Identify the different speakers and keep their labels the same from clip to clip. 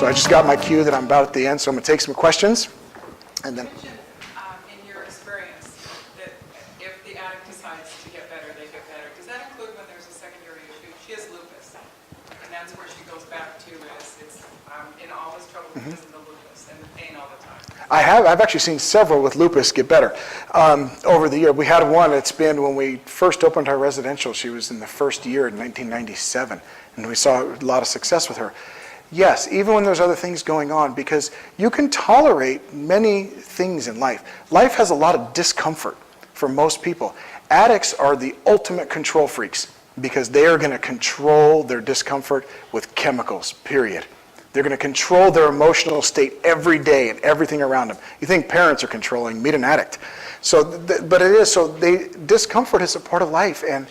Speaker 1: So I just got my cue that I'm about at the end, so I'm going to take some questions. And then.
Speaker 2: In your experience, that if the addict decides to get better, they get better. Does that include when there's a secondary issue? She has lupus, and that's where she goes back to is it's in all this trouble because of the lupus and the pain all the time.
Speaker 1: I've actually seen several with lupus get better over the year. We had one, it's been when we first opened our residential. She was in the first year in 1997, and we saw a lot of success with her. Yes, even when there's other things going on, because you can tolerate many things in life. Life has a lot of discomfort for most people. Addicts are the ultimate control freaks because they are going to control their discomfort with chemicals, period. They're going to control their emotional state every day and everything around them. You think parents are controlling, meet an addict. So, but it is, so discomfort is a part of life, and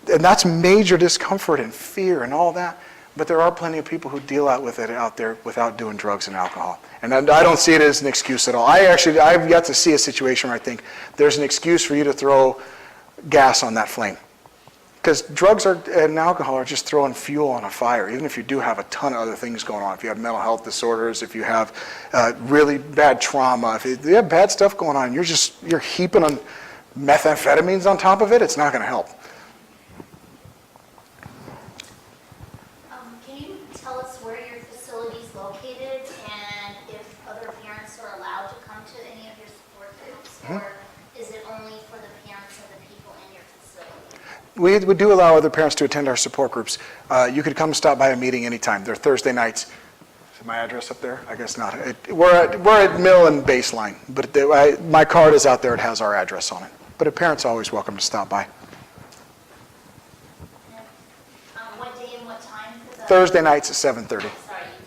Speaker 1: that's major discomfort and fear and all that. But there are plenty of people who deal with it out there without doing drugs and alcohol. And I don't see it as an excuse at all. I've yet to see a situation where I think there's an excuse for you to throw gas on that flame. Because drugs and alcohol are just throwing fuel on a fire, even if you do have a ton of other things going on. If you have mental health disorders, if you have really bad trauma, if you have bad stuff going on, you're heaping on methamphetamines on top of it, it's not going to help.
Speaker 3: Can you tell us where your facility is located and if other parents are allowed to come to any of your support groups? Or is it only for the parents of the people in your facility?
Speaker 1: We do allow other parents to attend our support groups. You could come stop by a meeting anytime. They're Thursday nights. Is my address up there? I guess not. We're at Mill and Baseline, but my card is out there. It has our address on it. But a parent's always welcome to stop by.
Speaker 3: What day and what time?
Speaker 1: Thursday nights at 7:30.
Speaker 3: Sorry, you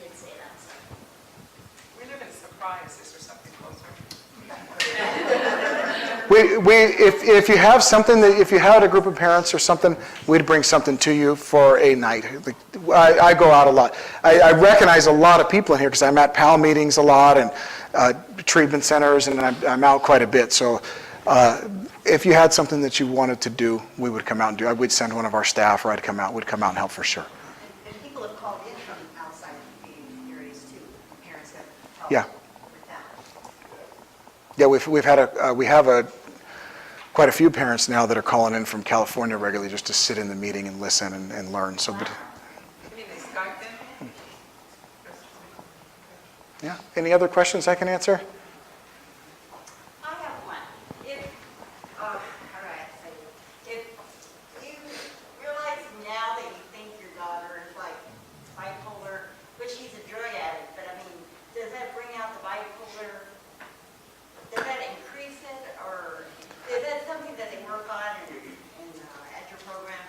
Speaker 3: did say that.
Speaker 2: We live in Surprise. Is there something closer?
Speaker 1: If you have something if you had a group of parents or something, we'd bring something to you for a night. I go out a lot. I recognize a lot of people in here because I'm at PAL meetings a lot and treatment centers, and I'm out quite a bit. So if you had something that you wanted to do, we would come out and do it. We'd send one of our staff, or I'd come out. We'd come out and help for sure.
Speaker 4: And people have called in from outside the areas too. Parents have helped
Speaker 1: Yeah.
Speaker 4: with that.
Speaker 1: Yeah, we have quite a few parents now that are calling in from California regularly just to sit in the meeting and listen and learn. So, but
Speaker 2: I mean, they Skype in?
Speaker 1: yeah, any other questions I can answer?
Speaker 4: I have one. If you realize now that you think your daughter is like bipolar, but she's a drug addict, but I mean, does that bring out the bipolar? Does that increase it, or is that something that they work on at your program?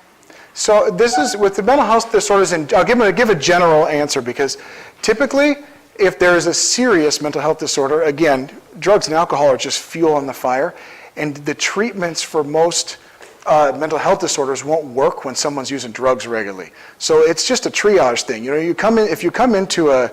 Speaker 1: So this is with the mental health disorders, and I'll give a general answer because typically, if there is a serious mental health disorder, again, drugs and alcohol are just fuel on the fire, and the treatments for most mental health disorders won't work when someone's using drugs regularly. So it's just a triage thing. You know, if you come into a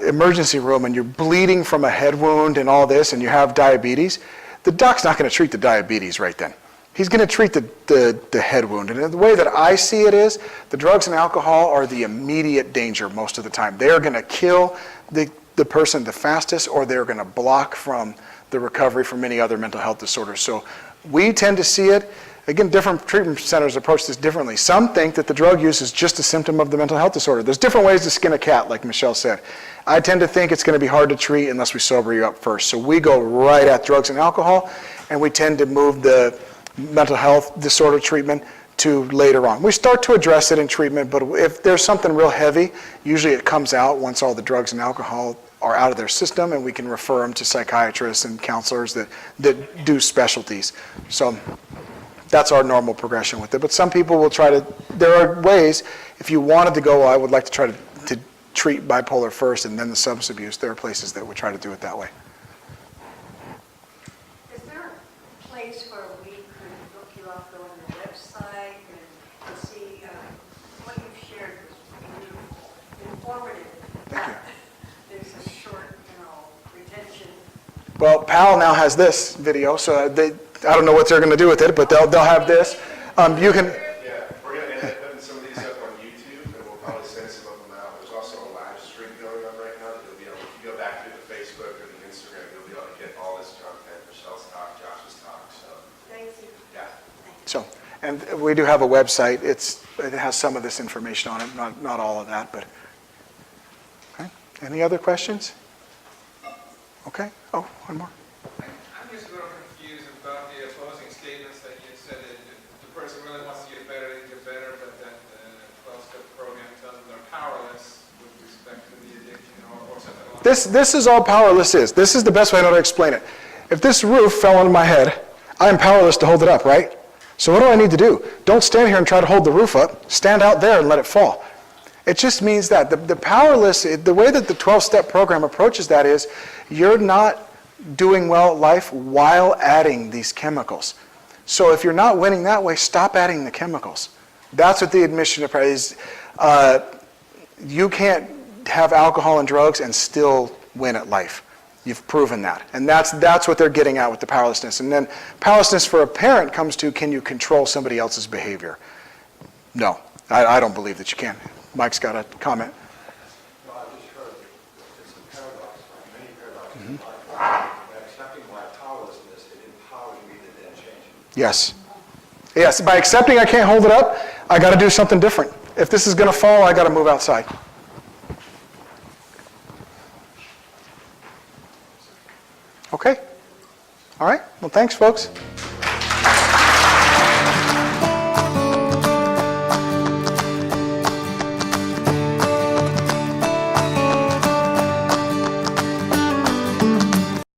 Speaker 1: emergency room and you're bleeding from a head wound and all this, and you have diabetes, the doc's not going to treat the diabetes right then. He's going to treat the head wound. And the way that I see it is, the drugs and alcohol are the immediate danger most of the time. They are going to kill the person the fastest, or they're going to block from the recovery from many other mental health disorders. So we tend to see it. Again, different treatment centers approach this differently. Some think that the drug use is just a symptom of the mental health disorder. There's different ways to skin a cat, like Michelle said. I tend to think it's going to be hard to treat unless we sober you up first. So we go right at drugs and alcohol, and we tend to move the mental health disorder treatment to later on. We start to address it in treatment, but if there's something real heavy, usually it comes out once all the drugs and alcohol are out of their system, and we can refer them to psychiatrists and counselors that do specialties. So that's our normal progression with it. But some people will try to, there are ways, if you wanted to go, I would like to try to treat bipolar first and then the substance abuse. There are places that would try to do it that way.
Speaker 5: Is there a place where we could look you up, go on your website and see what you've shared was beautiful, informative.
Speaker 1: Thank you.
Speaker 5: There's a short, retention.
Speaker 1: Well, PAL now has this video, so I don't know what they're going to do with it, but they'll have this. You can.
Speaker 6: Yeah, we're going to end up putting some of these up on YouTube, and we'll probably send some of them out. There's also a live stream going on
Speaker 1: So, and we do have a website. It has some of this information on it, not all of that, but. Okay. Any other questions? Okay. Oh, one more.
Speaker 6: I'm just a little confused about the opposing statements that you said that if the person really wants to get better, they can get better, but that the 12-step program tells them they're powerless with respect to the addiction or something like that.
Speaker 1: This is all powerless is. This is the best way I know to explain it. If this roof fell on my head, I am powerless to hold it up, right? So what do I need to do? Don't stand here and try to hold the roof up. Stand out there and let it fall. It just means that the powerless, the way that the 12-step program approaches that is, you're not doing well at life while adding these chemicals. So if you're not winning that way, stop adding the chemicals. That's what the admission is. You can't have alcohol and drugs and still win at life. You've proven that. And that's what they're getting at with the powerlessness. And then powerlessness for a parent comes to, can you control somebody else's behavior? No, I don't believe that you can. Mike's got a comment.
Speaker 7: No, I just heard that it's a paradox, many paradoxes in life. By accepting my powerlessness, it empowers me to then change it.
Speaker 1: Yes. Yes, by accepting I can't hold it up, I got to do something different. If this is going to fall, I got to move outside. Okay? All right. Well, thanks, folks.